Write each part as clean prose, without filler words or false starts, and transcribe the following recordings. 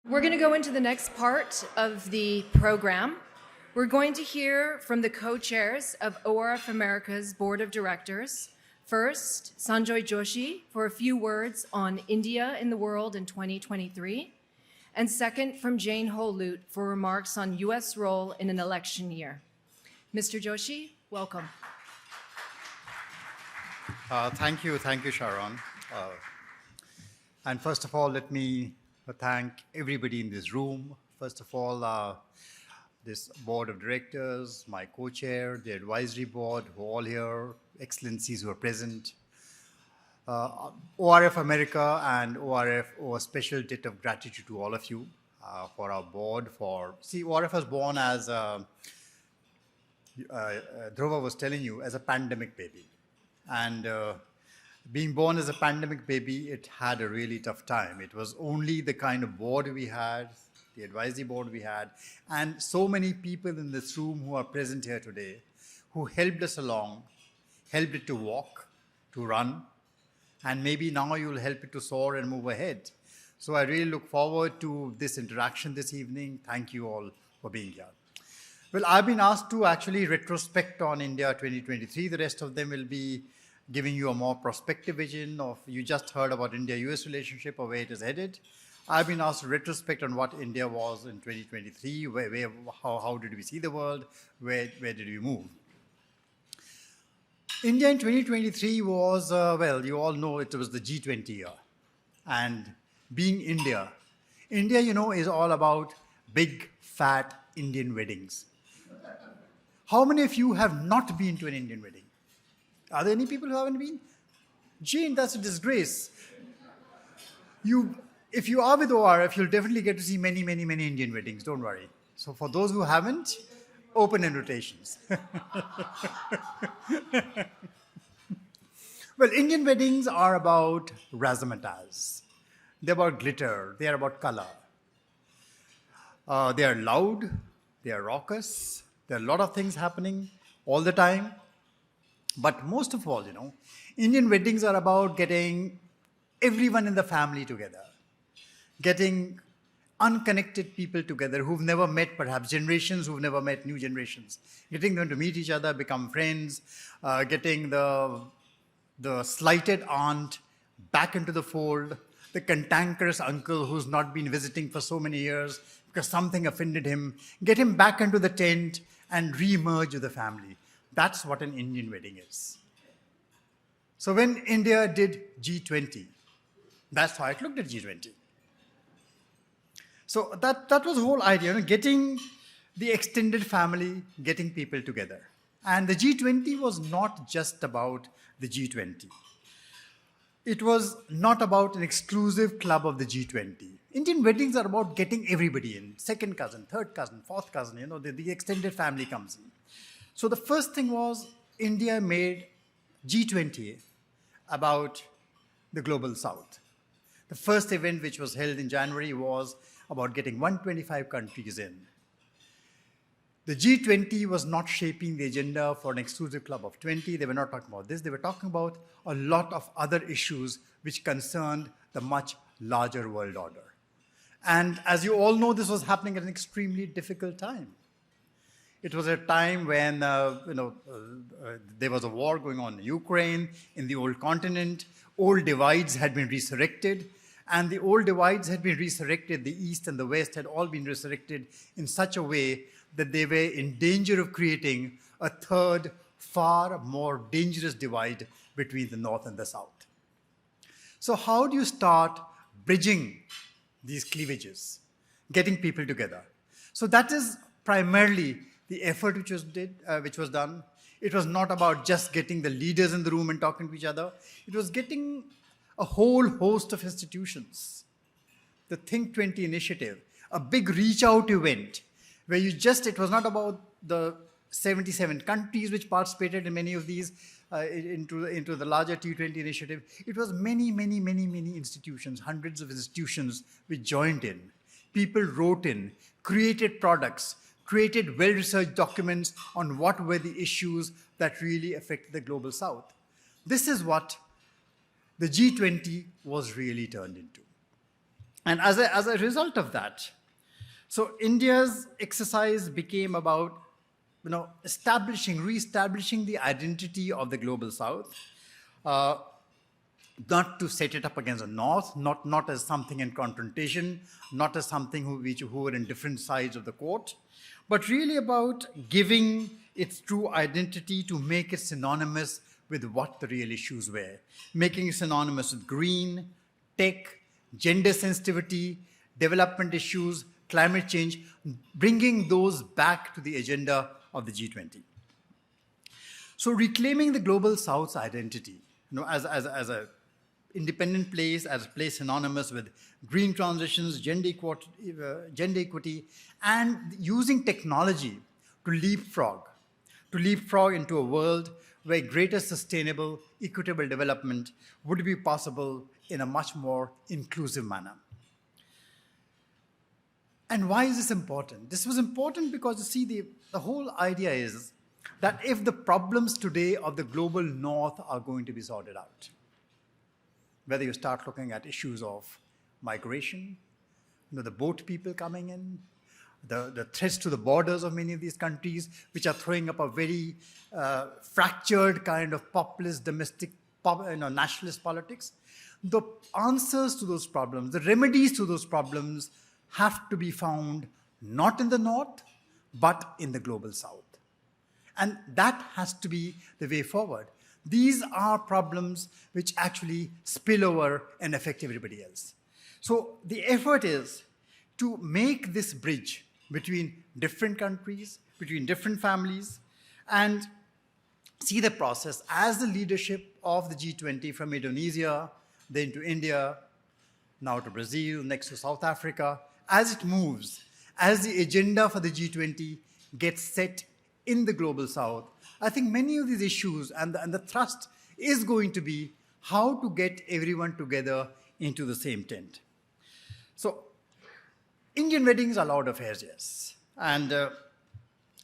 We're going to go into the next part of the program. We're going to hear from the co-chairs of ORF America's Board of Directors. First, Sanjoy Joshi for a few words on India in the world in 2023. And second, from Jane Holut for remarks on U.S. role in an election year. Mr. Joshi, welcome. Thank you, Sharon. And first of all, let me thank everybody in this room. First of all, this board of directors, my co-chair, the advisory board, who are all here, excellencies who are present. ORF America and ORF owe a special debt of gratitude to all of you for our board. ORF was born as, Dhruva was telling you, as a pandemic baby. And being born as a pandemic baby, it had a really tough time. It was only the kind of board we had, the advisory board we had, and so many people in this room who are present here today who helped us along, helped it to walk, to run, and maybe now you'll help it to soar and move ahead. So I really look forward to this interaction this evening. Thank you all for being here. Well, I've been asked to actually retrospect on India 2023. The rest of them will be giving you a more prospective vision of, you just heard about India-US relationship or where it is headed. I've been asked to retrospect on what India was in 2023, how did we see the world, where did we move. India in 2023 was, well, you all know it was the G20 year. And being India, you know, is all about big, fat Indian weddings. How many of you have not been to an Indian wedding? Are there any people who haven't been? Jane, that's a disgrace. If you are with ORF, you'll definitely get to see many, many, many Indian weddings, don't worry. So for those who haven't, open invitations. Well, Indian weddings are about razzmatazz. They're about glitter, they're about color. They are loud, they are raucous, there are a lot of things happening all the time. But most of all, you know, Indian weddings are about getting everyone in the family together, getting unconnected people together who've never met, perhaps generations who've never met new generations, getting them to meet each other, become friends, getting the slighted aunt back into the fold, the cantankerous uncle who's not been visiting for so many years because something offended him, get him back into the tent and re-merge with the family. That's what an Indian wedding is. So when India did G20, that's how it looked at G20. So that was the whole idea, you know, getting the extended family, getting people together. And the G20 was not just about the G20. It was not about an exclusive club of the G20. Indian weddings are about getting everybody in, second cousin, third cousin, fourth cousin, you know, the extended family comes in. So the first thing was India made G20 about the global south. The first event, which was held in January, was about getting 125 countries in. The G20 was not shaping the agenda for an exclusive club of 20. They were not talking about this. They were talking about a lot of other issues which concerned the much larger world order. And as you all know, this was happening at an extremely difficult time. It was a time when there was a war going on in Ukraine, in the old continent. Old divides had been resurrected. And the old divides had been resurrected. The East and the West had all been resurrected in such a way that they were in danger of creating a third, far more dangerous divide between the North and the South. So how do you start bridging these cleavages, getting people together? So that is primarily the effort which was done. It was not about just getting the leaders in the room and talking to each other. It was getting a whole host of institutions. The Think 20 initiative, a big reach out event where it was not about the 77 countries which participated in many of these into the larger T20 initiative. It was many, many, many, many institutions, hundreds of institutions which joined in. People wrote in, created products, created well-researched documents on what were the issues that really affected the global south. This is what the G20 was really turned into. And as a result of that, so India's exercise became about reestablishing the identity of the global South, not to set it up against the North, not as something in confrontation, not as something who were in different sides of the court, but really about giving its true identity to make it synonymous with what the real issues were, making it synonymous with green, tech, gender sensitivity, development issues, climate change, bringing those back to the agenda of the G20. So reclaiming the global South's identity, as a independent place, as a place synonymous with green transitions, gender equity, and using technology to leapfrog into a world where greater sustainable, equitable development would be possible in a much more inclusive manner. And why is this important? This was important because, you see, the whole idea is that if the problems today of the global North are going to be sorted out, whether you start looking at issues of migration, the boat people coming in, the threats to the borders of many of these countries, which are throwing up a very fractured kind of populist, domestic, nationalist politics, the answers to those problems, the remedies to those problems have to be found not in the North, but in the global South. And that has to be the way forward. These are problems which actually spill over and affect everybody else. So the effort is to make this bridge between different countries, between different families, and see the process as the leadership of the G20 from Indonesia, then to India, now to Brazil, next to South Africa, as it moves, as the agenda for the G20 gets set in the global South, I think many of these issues and the thrust is going to be how to get everyone together into the same tent. So Indian weddings are loud affairs, yes. And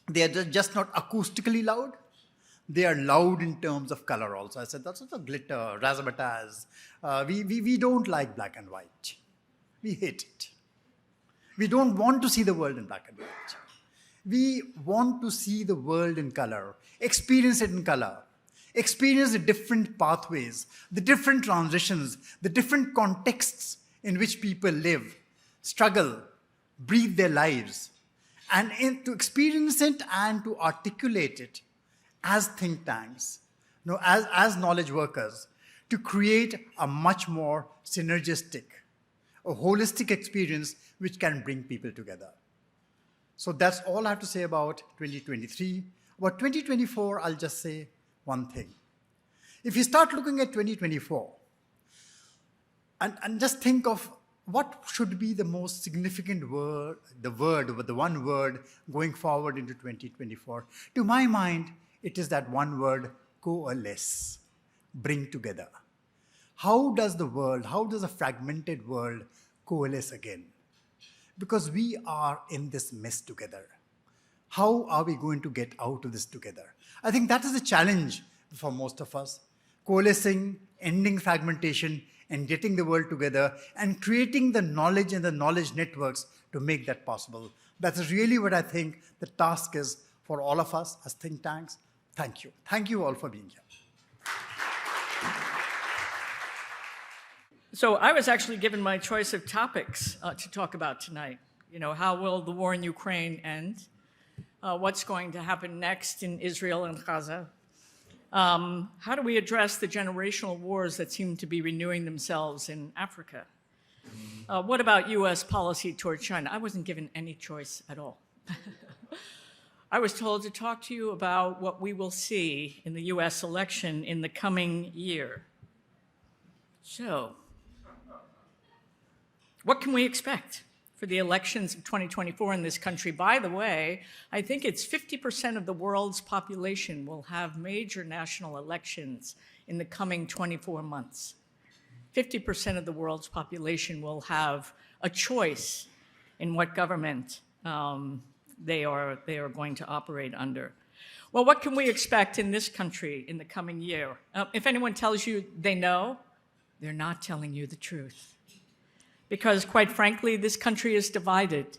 they are just not acoustically loud. They are loud in terms of color also. I said, that's sort of glitter, razzmatazz. We don't like black and white. We hate it. We don't want to see the world in black and white. We want to see the world in color, experience it in color, experience the different pathways, the different transitions, the different contexts in which people live, struggle, breathe their lives, and to experience it and to articulate it as think tanks, as knowledge workers, to create a much more synergistic, a holistic experience which can bring people together. So that's all I have to say about 2023. About 2024, I'll just say one thing. If you start looking at 2024, and just think of what should be the most significant word, the one word going forward into 2024. To my mind, it is that one word, coalesce, bring together. How does a fragmented world coalesce again? Because we are in this mess together. How are we going to get out of this together? I think that is a challenge for most of us. Coalescing, ending fragmentation, and getting the world together, and creating the knowledge and the knowledge networks to make that possible. That's really what I think the task is for all of us as think tanks. Thank you. Thank you all for being here. So I was actually given my choice of topics to talk about tonight. How will the war in Ukraine end? What's going to happen next in Israel and Gaza? How do we address the generational wars that seem to be renewing themselves in Africa? What about U.S. policy toward China? I wasn't given any choice at all. I was told to talk to you about what we will see in the U.S. election in the coming year. So, what can we expect for the elections of 2024 in this country? By the way, I think it's 50% of the world's population will have major national elections in the coming 24 months. 50% of the world's population will have a choice in what government they are going to operate under. Well, what can we expect in this country in the coming year? If anyone tells you they know, they're not telling you the truth. because, quite frankly, this country is divided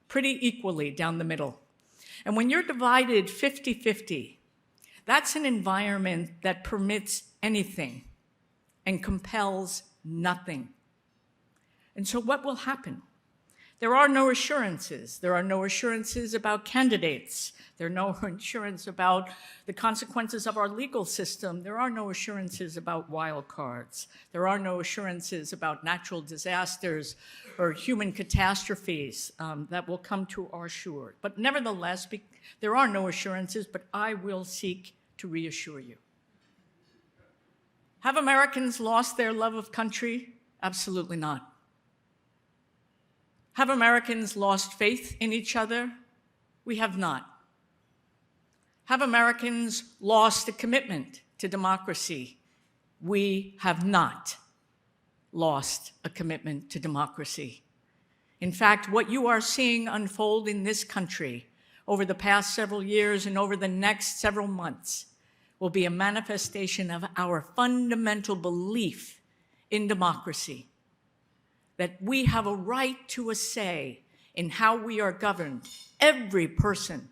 pretty equally down the middle. And when you're divided 50-50, that's an environment that permits anything and compels nothing. And so what will happen? There are no assurances. There are no assurances about candidates. There are no assurances about the consequences of our legal system. There are no assurances about wild cards. There are no assurances about natural disasters or human catastrophes that will come to our shore. But nevertheless, there are no assurances, but I will seek to reassure you. Have Americans lost their love of country? Absolutely not. Have Americans lost faith in each other? We have not. Have Americans lost a commitment to democracy? We have not lost a commitment to democracy. In fact, what you are seeing unfold in this country over the past several years and over the next several months will be a manifestation of our fundamental belief in democracy, that we have a right to a say in how we are governed. Every person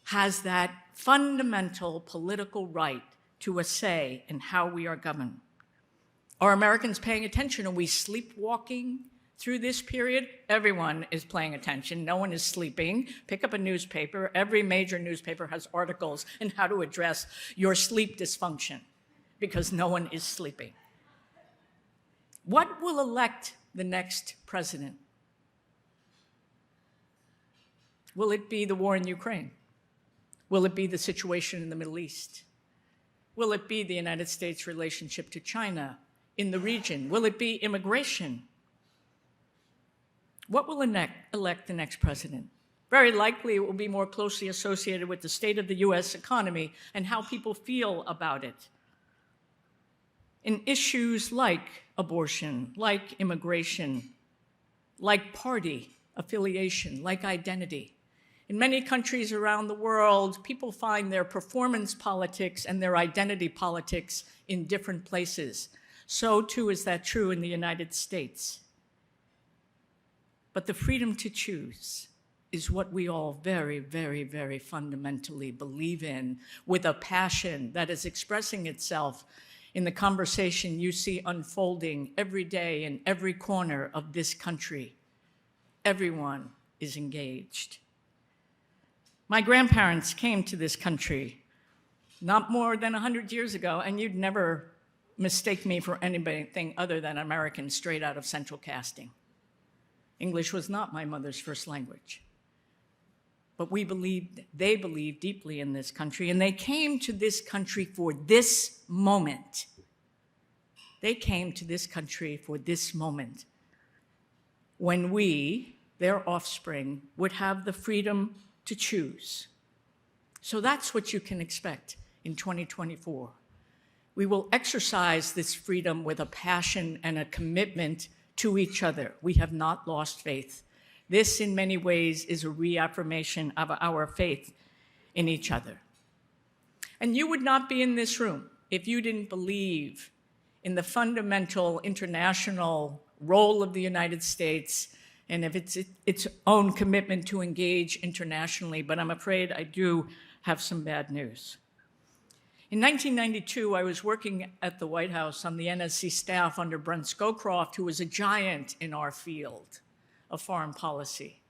has that fundamental political right to a say in how we are governed. Are Americans paying attention? Are we sleepwalking through this period? Everyone is paying attention. No one is sleeping. Pick up a newspaper. Every major newspaper has articles on how to address your sleep dysfunction because no one is sleeping. What will elect the next president? Will it be the war in Ukraine? Will it be the situation in the Middle East? Will it be the United States' relationship to China in the region? Will it be immigration? What will elect the next president? Very likely it will be more closely associated with the state of the US economy and how people feel about it. In issues like abortion, like immigration, like party affiliation, like identity. In many countries around the world, people find their performance politics and their identity politics in different places. So too is that true in the United States. But the freedom to choose is what we all very, very, very fundamentally believe in, with a passion that is expressing itself in the conversation you see unfolding every day in every corner of this country. Everyone is engaged. My grandparents came to this country not more than 100 years ago, and you'd never mistake me for anything other than American straight out of central casting. English was not my mother's first language. But they believed deeply in this country, and they came to this country for this moment. They came to this country for this moment when we, their offspring, would have the freedom to choose. So that's what you can expect in 2024. We will exercise this freedom with a passion and a commitment to each other. We have not lost faith. This, in many ways, is a reaffirmation of our faith in each other. And you would not be in this room if you didn't believe in the fundamental international role of the United States and of its own commitment to engage internationally. But I'm afraid I do have some bad news. In 1992, I was working at the White House on the NSC staff under Brent Scowcroft, who was a giant in our field of foreign policy,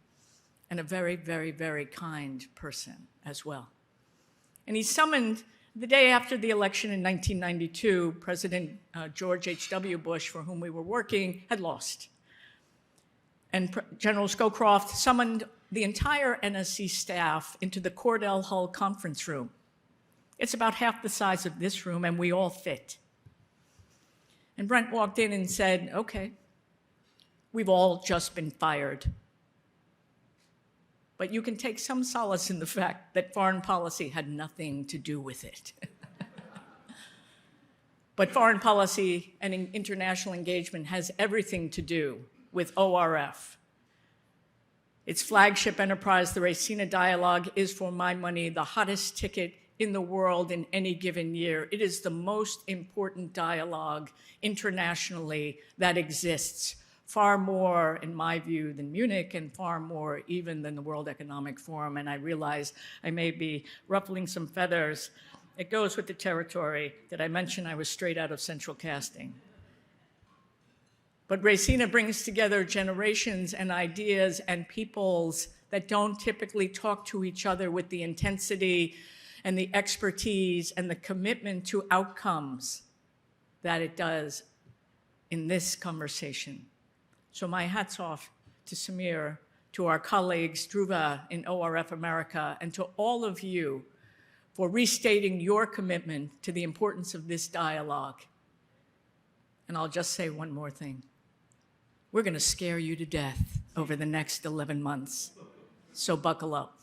and a very, very, very kind person as well. And he summoned, the day after the election in 1992, President George H.W. Bush, for whom we were working, had lost. And General Scowcroft summoned the entire NSC staff into the Cordell Hull conference room. It's about half the size of this room, and we all fit. And Brent walked in and said, okay, we've all just been fired. But you can take some solace in the fact that foreign policy had nothing to do with it. But foreign policy and international engagement has everything to do with ORF. Its flagship enterprise, the Racine Dialogue, is, for my money, the hottest ticket in the world in any given year. It is the most important dialogue internationally that exists far more, in my view, than Munich, and far more even than the World Economic Forum. And I realize I may be ruffling some feathers. It goes with the territory that I mentioned I was straight out of central casting. But Resina brings together generations and ideas and peoples that don't typically talk to each other with the intensity and the expertise and the commitment to outcomes that it does in this conversation. So my hat's off to Samir, to our colleagues, Dhruva in ORF America, and to all of you for restating your commitment to the importance of this dialogue. And I'll just say one more thing. We're going to scare you to death over the next 11 months. So buckle up.